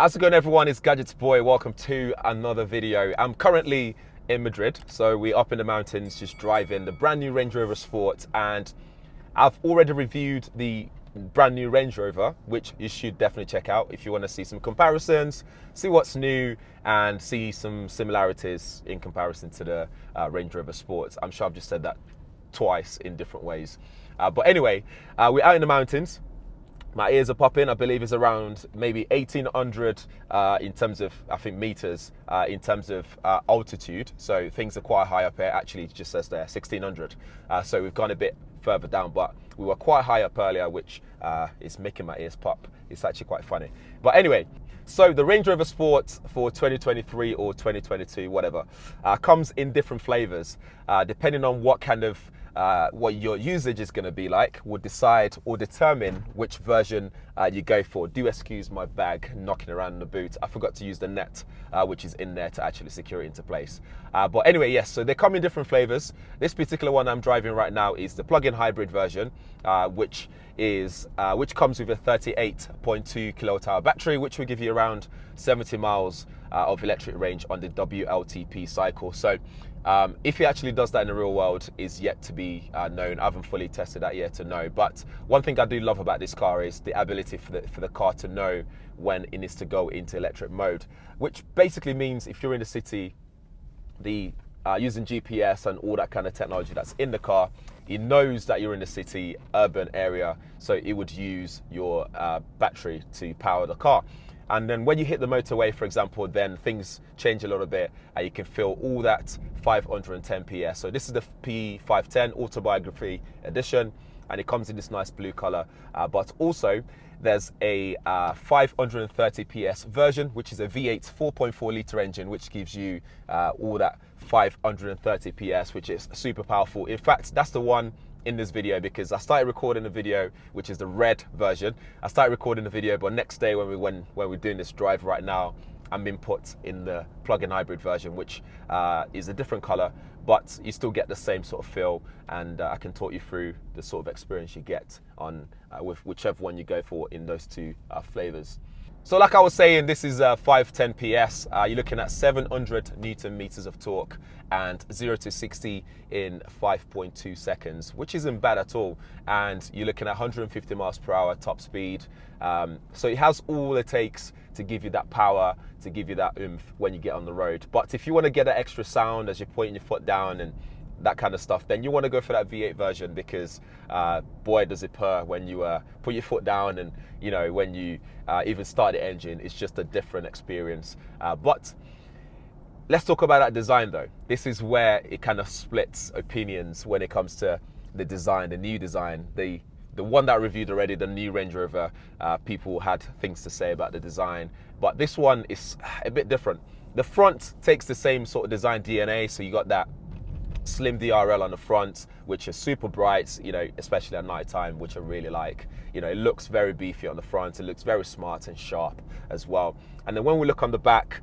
How's it going, everyone? It's GadgetsBoy. Welcome to another video. I'm currently in Madrid, so we're up in the mountains just driving the brand new Range Rover Sport, and I've already reviewed the brand new Range Rover, which you should definitely check out if you want to see some comparisons, see what's new, and see some similarities in comparison to the Range Rover Sport. I'm sure I've just said that twice in different ways. But anyway, we're out in the mountains. My ears are popping. I believe it's around maybe 1,800 in terms of, I think, meters in terms of altitude. So things are quite high up here. Actually, it just says there 1,600. So we've gone a bit further down, but we were quite high up earlier, which is making my ears pop. It's actually quite funny. But anyway, so the Range Rover Sport for 2023 or 2022, whatever, comes in different flavors, depending on what kind of what your usage is going to be like, will decide or determine which version you go for. Do excuse my bag knocking around in the boot. I forgot to use the net which is in there to actually secure it into place. But anyway, yes, so they come in different flavors. This particular one I'm driving right now is the plug-in hybrid version, which comes with a 38.2 kilowatt-hour battery, which will give you around 70 miles of electric range on the WLTP cycle. So if it actually does that in the real world is yet to be known. I haven't fully tested that yet to know. But one thing I do love about this car is the ability for the car to know when it needs to go into electric mode, which basically means if you're in the city, using GPS and all that kind of technology that's in the car, it knows that you're in the city, urban area, so it would use your battery to power the car. And then when you hit the motorway, for example, then things change a little bit, and you can feel all that 510 PS. So this is the P510 Autobiography Edition, and it comes in this nice blue color. But also, there's a 530 PS version, which is a V8 4.4 liter engine, which gives you all that 530 PS, which is super powerful. In fact, that's the one in this video, because I started recording the video, which is the red version. I started recording the video, but next day when we're doing this drive right now, I'm being put in the plug-in hybrid version, which is a different color, but you still get the same sort of feel, and I can talk you through the sort of experience you get on with whichever one you go for in those two flavors. So like I was saying, this is 510 PS. You're looking at 700 Newton meters of torque and 0 to 60 in 5.2 seconds, which isn't bad at all. And you're looking at 150 miles per hour top speed. So it has all it takes to give you that power, to give you that oomph when you get on the road. But if you want to get that extra sound as you're pointing your foot down and that kind of stuff, then you want to go for that V8 version, because boy does it purr when you put your foot down, and you know, when you even start the engine, it's just a different experience. But let's talk about that design though. This is where it kind of splits opinions when it comes to the design, the new design. The one that I reviewed already, the new Range Rover, people had things to say about the design, but this one is a bit different. The front takes the same sort of design DNA, so you got that slim DRL on the front, which is super bright, you know, especially at night time, which I really like. You know, it looks very beefy on the front, it looks very smart and sharp as well. And then when we look on the back,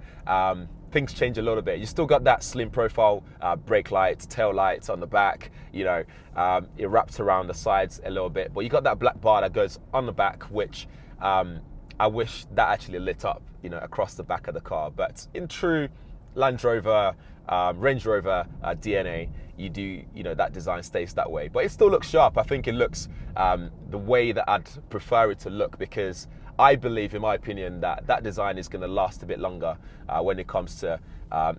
things change a little bit. You still got that slim profile, brake lights, tail lights on the back, you know, it wraps around the sides a little bit, but you got that black bar that goes on the back, which I wish that actually lit up, you know, across the back of the car. But in true Land Rover, Range Rover DNA, you know, that design stays that way, but it still looks sharp. I think it looks the way that I'd prefer it to look, because I believe, in my opinion, that that design is going to last a bit longer when it comes to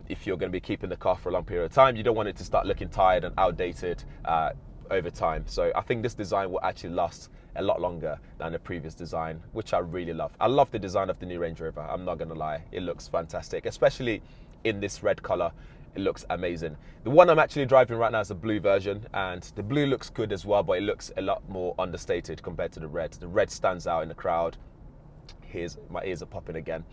if you're going to be keeping the car for a long period of time. You don't want it to start looking tired and outdated over time. So I think this design will actually last a lot longer than the previous design, which I really love. I love the design of the new Range Rover. I'm not going to lie, it looks fantastic, especially in this red color. It looks amazing. The one I'm actually driving right now is the blue version, and the blue looks good as well, but it looks a lot more understated compared to the red. The red stands out in the crowd. My ears are popping again.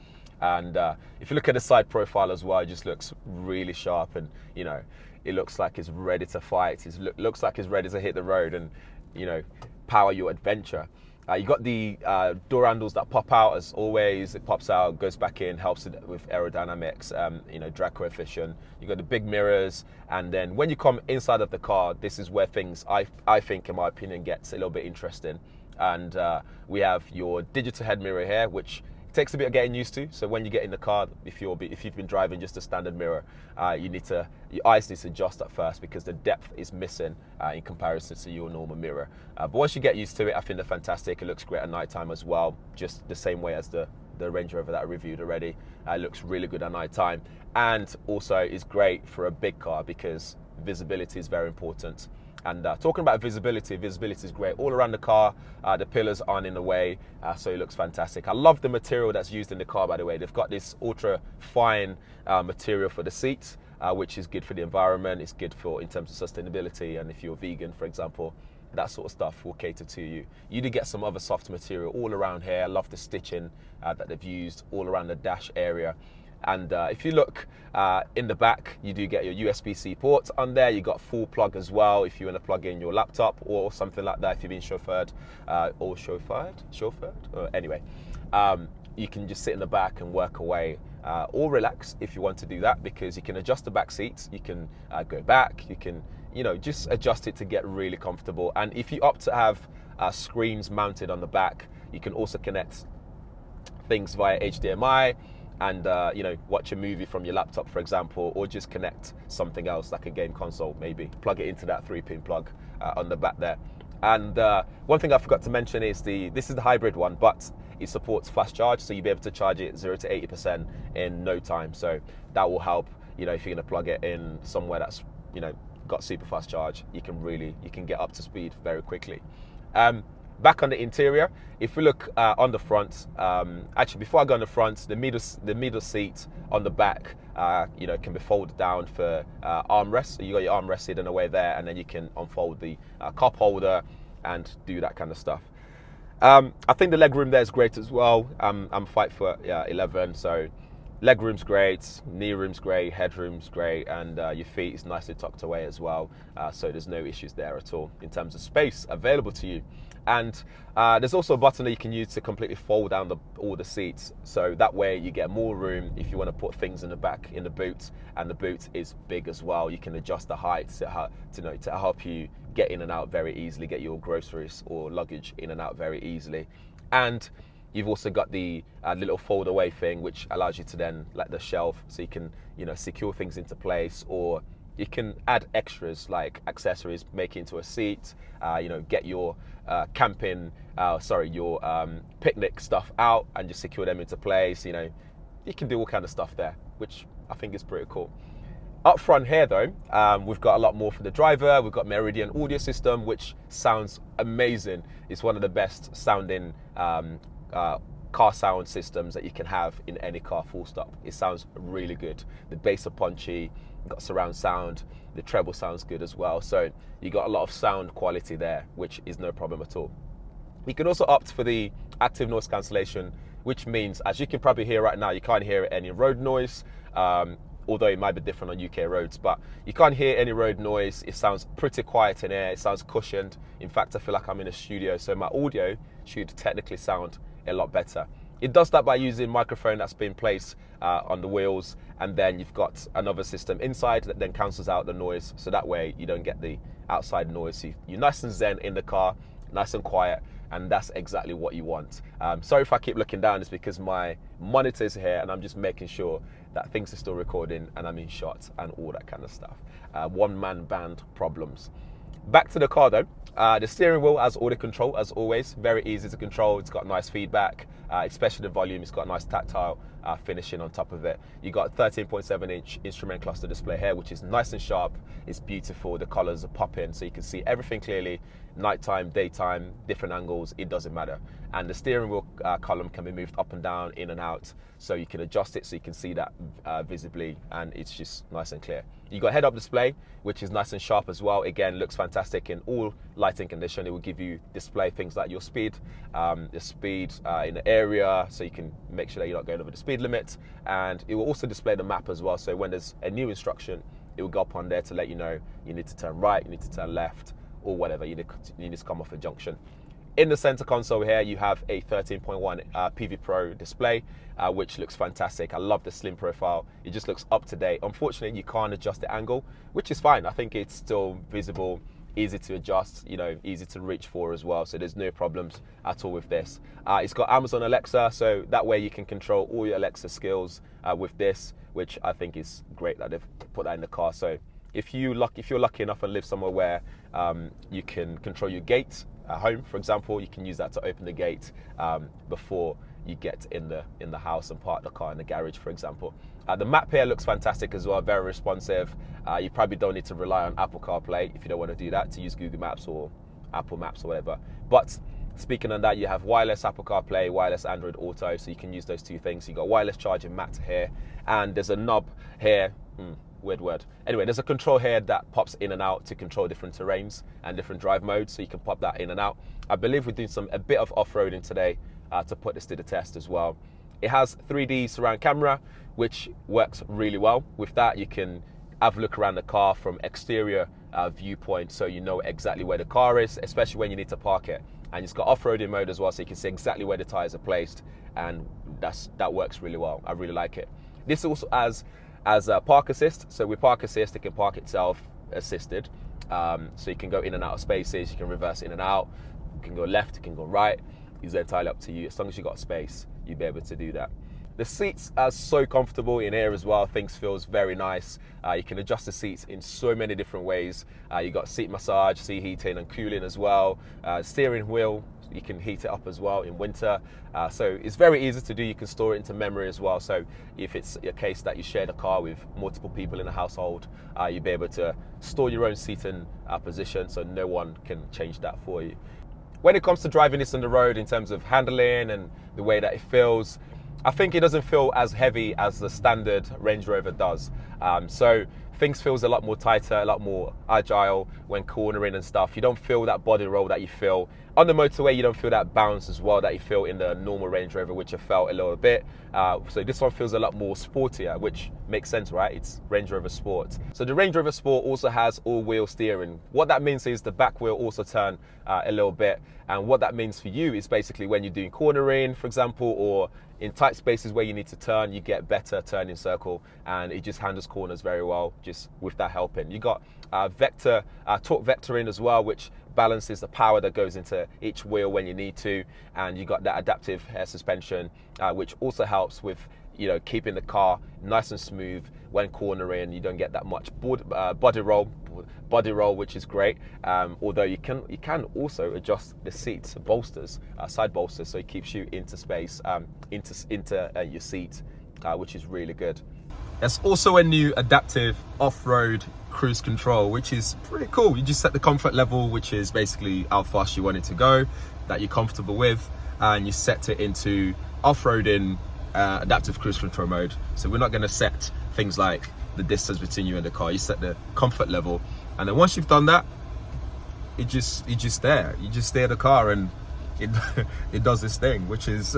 And if you look at the side profile as well, it just looks really sharp, and you know, it looks like it's ready to fight. It looks like it's ready to hit the road and, you know, power your adventure. You got the door handles that pop out as always. It pops out, goes back in, helps it with aerodynamics, you know, drag coefficient. You got the big mirrors, and then when you come inside of the car, this is where things, I think, in my opinion, gets a little bit interesting. And we have your digital head mirror here, which takes a bit of getting used to. So when you get in the car, if you've been driving just a standard mirror, your eyes need to adjust at first because the depth is missing in comparison to your normal mirror. But once you get used to it, I think they're fantastic. It looks great at night time as well, just the same way as the Range Rover that I reviewed already. It looks really good at night time, and also is great for a big car because visibility is very important. And talking about visibility is great all around the car. The pillars aren't in the way, so it looks fantastic. I love the material that's used in the car, by the way. They've got this ultra fine material for the seats, which is good for the environment. It's good for in terms of sustainability, and if you're vegan, for example, that sort of stuff will cater to you. You do get some other soft material all around here. I love the stitching that they've used all around the dash area. And if you look in the back, you do get your USB-C port on there. You got full plug as well if you want to plug in your laptop or something like that if you've been chauffeured. Anyway, you can just sit in the back and work away or relax if you want to do that, because you can adjust the back seats. You can go back. You can, just adjust it to get really comfortable. And if you opt to have screens mounted on the back, you can also connect things via HDMI and watch a movie from your laptop, for example, or just connect something else like a game console, maybe plug it into that 3-pin plug on the back there. And one thing I forgot to mention is this is the hybrid one, but it supports fast charge, so you'll be able to charge it 0 to 80% in no time. So that will help, if you're going to plug it in somewhere that's got super fast charge, you can get up to speed very quickly. Back on the interior, if we look on the front, actually before I go on the front, the middle seat on the back, can be folded down for armrests. So you got your armrest hidden away there, and then you can unfold the cup holder and do that kind of stuff. I think the leg room there is great as well. I'm 5'11", so leg room's great, knee room's great, head room's great, and your feet is nicely tucked away as well. So there's no issues there at all in terms of space available to you. And there's also a button that you can use to completely fold down all the seats. So that way you get more room if you want to put things in the back in the boot. And the boot is big as well. You can adjust the height to help you get in and out very easily, get your groceries or luggage in and out very easily. And you've also got the little fold away thing, which allows you to then, like the shelf, so you can secure things into place, or you can add extras like accessories, make it into a seat, get your picnic stuff out and just secure them into place. You can do all kind of stuff there, which I think is pretty cool. Up front here though, we've got a lot more for the driver. We've got Meridian audio system, which sounds amazing. It's one of the best sounding car sound systems that you can have in any car, full stop. It sounds really good. The bass are punchy, got surround sound, the treble sounds good as well. So you got a lot of sound quality there, which is no problem at all. You can also opt for the active noise cancellation, which means, as you can probably hear right now, you can't hear any road noise, although it might be different on UK roads, but you can't hear any road noise. It sounds pretty quiet in here. It sounds cushioned. In fact, I feel like I'm in a studio, so my audio should technically sound a lot better. It does that by using a microphone that's been placed on the wheels, and then you've got another system inside that then cancels out the noise, so that way you don't get the outside noise. You're nice and zen in the car, nice and quiet, and that's exactly what you want. Sorry if I keep looking down, it's because my monitor's here and I'm just making sure that things are still recording and I'm in shot and all that kind of stuff. One-man band problems. Back to the car though. The steering wheel has audio control as always, very easy to control. It's got nice feedback, especially the volume. It's got nice tactile finishing on top of it. You got 13.7-inch instrument cluster display here, which is nice and sharp. It's beautiful. The colors are popping, so you can see everything clearly. Nighttime, daytime, different angles, it doesn't matter. And the steering wheel column can be moved up and down, in and out, so you can adjust it so you can see that visibly, and it's just nice and clear. You got head-up display, which is nice and sharp as well. Again, looks fantastic in all lighting condition. It will give you display things like your speed, the speed in the area, so you can make sure that you're not going over the speed limit. And it will also display the map as well. So when there's a new instruction, it will go up on there to let you know you need to turn right, you need to turn left, or whatever, you need to come off a junction. In the center console here, you have a 13.1 PV Pro display, which looks fantastic. I love the slim profile. It just looks up to date. Unfortunately, you can't adjust the angle, which is fine. I think it's still visible easy to adjust, easy to reach for as well. So there's no problems at all with this. It's got Amazon Alexa, so that way you can control all your Alexa skills with this, which I think is great that they've put that in the car. So if you're lucky enough and live somewhere where you can control your gate at home, for example, you can use that to open the gate before you get in the house and park the car in the garage, for example. The map here looks fantastic as well, very responsive. You probably don't need to rely on Apple CarPlay if you don't want to do that, to use Google Maps or Apple Maps or whatever. But speaking on that, you have wireless Apple CarPlay, wireless Android Auto, so you can use those two things. You've got wireless charging mat here, and there's a knob here. Weird word. Anyway, there's a control here that pops in and out to control different terrains and different drive modes, so you can pop that in and out. I believe we're doing a bit of off-roading today to put this to the test as well. It has 3D surround camera, which works really well. With that, you can have a look around the car from exterior viewpoint, so you know exactly where the car is, especially when you need to park it. And it's got off-roading mode as well, so you can see exactly where the tires are placed, and that works really well. I really like it. This also has a park assist, so with park assist it can park itself assisted, so you can go in and out of spaces, you can reverse in and out, you can go left, you can go right. It's entirely up to you. As long as you got space, you'll be able to do that. The seats are so comfortable in here as well. Things feels very nice. You can adjust the seats in so many different ways. You got seat massage, seat heating and cooling as well. Steering wheel, you can heat it up as well in winter. So it's very easy to do. You can store it into memory as well. So if it's a case that you share the car with multiple people in a household, you'll be able to store your own seating position, so no one can change that for you. When it comes to driving this on the road in terms of handling and the way that it feels, I think it doesn't feel as heavy as the standard Range Rover does. So things feels a lot more tighter, a lot more agile when cornering and stuff. You don't feel that body roll that you feel on the motorway. You don't feel that bounce as well that you feel in the normal Range Rover, which I felt a little bit. So this one feels a lot more sportier, which makes sense, right? It's Range Rover Sport. So the Range Rover Sport also has all-wheel steering. What that means is the back wheel also turn a little bit. And what that means for you is basically when you're doing cornering, for example, or in tight spaces where you need to turn, you get better turning circle, and it just handles corners very well just with that helping. You got torque vectoring as well, which balances the power that goes into each wheel when you need to, and you got that adaptive air suspension, which also helps with keeping the car nice and smooth when cornering. You don't get that much body roll, which is great. Although you can also adjust the seats, bolsters, side bolsters, so it keeps you into space, into your seat, which is really good. There's also a new adaptive off-road cruise control, which is pretty cool. You just set the comfort level, which is basically how fast you want it to go, that you're comfortable with, and you set it into off-roading adaptive cruise control mode. So we're not going to set things like the distance between you and the car. You set the comfort level, and then once you've done that, you just steer the car, and it does this thing, which is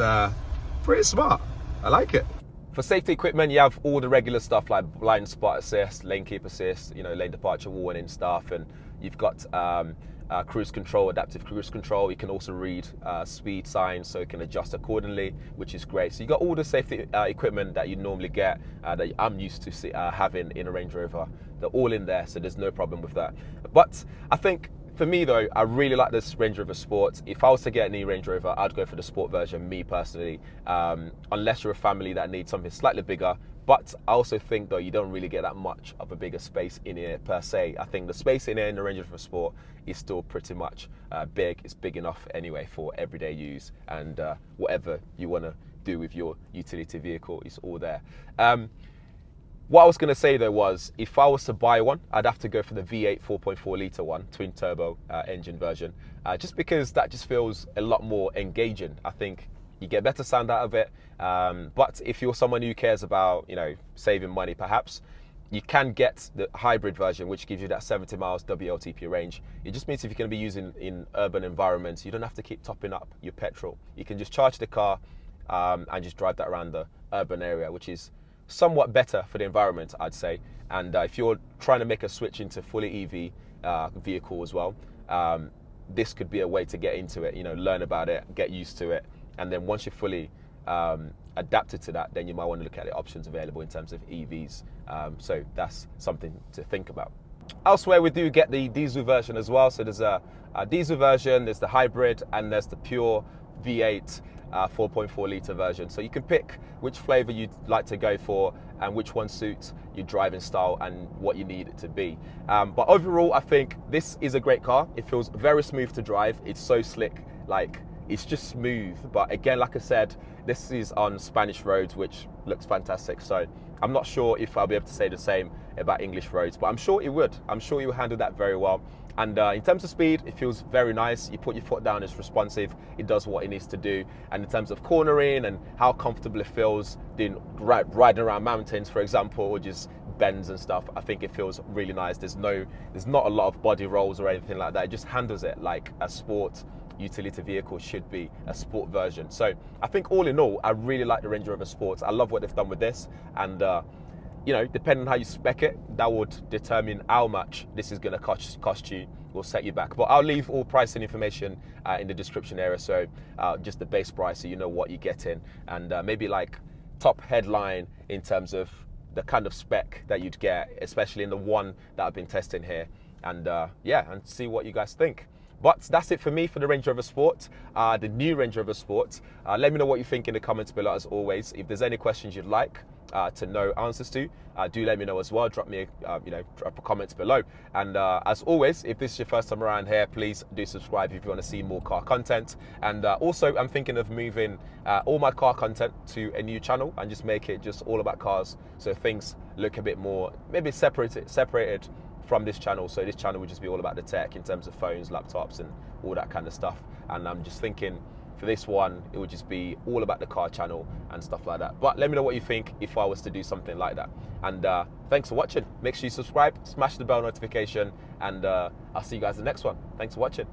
pretty smart. I like it. For safety equipment, you have all the regular stuff like blind spot assist, lane keep assist, lane departure warning stuff, and you've got cruise control, adaptive cruise control. You can also read speed signs, so you can adjust accordingly, which is great. So you got all the safety equipment that you normally get, that I'm used to having in a Range Rover. They're all in there, so there's no problem with that. But I think for me though, I really like this Range Rover Sport. If I was to get a new Range Rover, I'd go for the Sport version, me personally, unless you're a family that needs something slightly bigger. But I also think though, you don't really get that much of a bigger space in here per se. I think the space in here in the Range Rover Sport is still pretty much big. It's big enough anyway for everyday use, and whatever you want to do with your utility vehicle is all there. What I was going to say though was, if I was to buy one, I'd have to go for the V8 4.4 litre one, twin turbo engine version, just because that just feels a lot more engaging. I think you get better sound out of it. But if you're someone who cares about, saving money perhaps, you can get the hybrid version, which gives you that 70 miles WLTP range. It just means if you're going to be using in urban environments, you don't have to keep topping up your petrol. You can just charge the car and just drive that around the urban area, which is somewhat better for the environment, I'd say. And if you're trying to make a switch into fully EV vehicle as well, this could be a way to get into it, learn about it, get used to it. And then once you're fully adapted to that, then you might want to look at the options available in terms of EVs. So that's something to think about. Elsewhere, we do get the diesel version as well. So there's a diesel version, there's the hybrid, and there's the pure V8 4.4 litre version. So you can pick which flavour you'd like to go for and which one suits your driving style and what you need it to be. But overall, I think this is a great car. It feels very smooth to drive. It's so slick, like it's just smooth. But again, like I said, this is on Spanish roads, which looks fantastic. So I'm not sure if I'll be able to say the same about English roads, but I'm sure it would. I'm sure you'll handle that very well. And in terms of speed, it feels very nice. You put your foot down, it's responsive. It does what it needs to do. And in terms of cornering and how comfortable it feels doing riding around mountains, for example, or just bends and stuff, I think it feels really nice. There's not a lot of body rolls or anything like that. It just handles it like a sport utility vehicle should be, a sport version. So I think all in all, I really like the Range Rover Sport. I love what they've done with this, and you know, depending on how you spec it, that would determine how much this is going to cost you or set you back. But I'll leave all pricing information in the description area, so just the base price, so you know what you're getting, and maybe like top headline in terms of the kind of spec that you'd get, especially in the one that I've been testing here, and yeah, and see what you guys think. But that's it for me for the Range Rover Sport, the new Range Rover Sport. Let me know what you think in the comments below as always. If there's any questions you'd like to know answers to, do let me know as well. Drop me drop a comment below. And as always, if this is your first time around here, please do subscribe if you want to see more car content. And also, I'm thinking of moving all my car content to a new channel and just make it just all about cars, so things look a bit more, maybe separated from this channel. So this channel would just be all about the tech in terms of phones, laptops, and all that kind of stuff. And I'm just thinking for this one, it would just be all about the car channel and stuff like that. But let me know what you think if I was to do something like that. And thanks for watching. Make sure you subscribe, smash the bell notification, and I'll see you guys in the next one. Thanks for watching.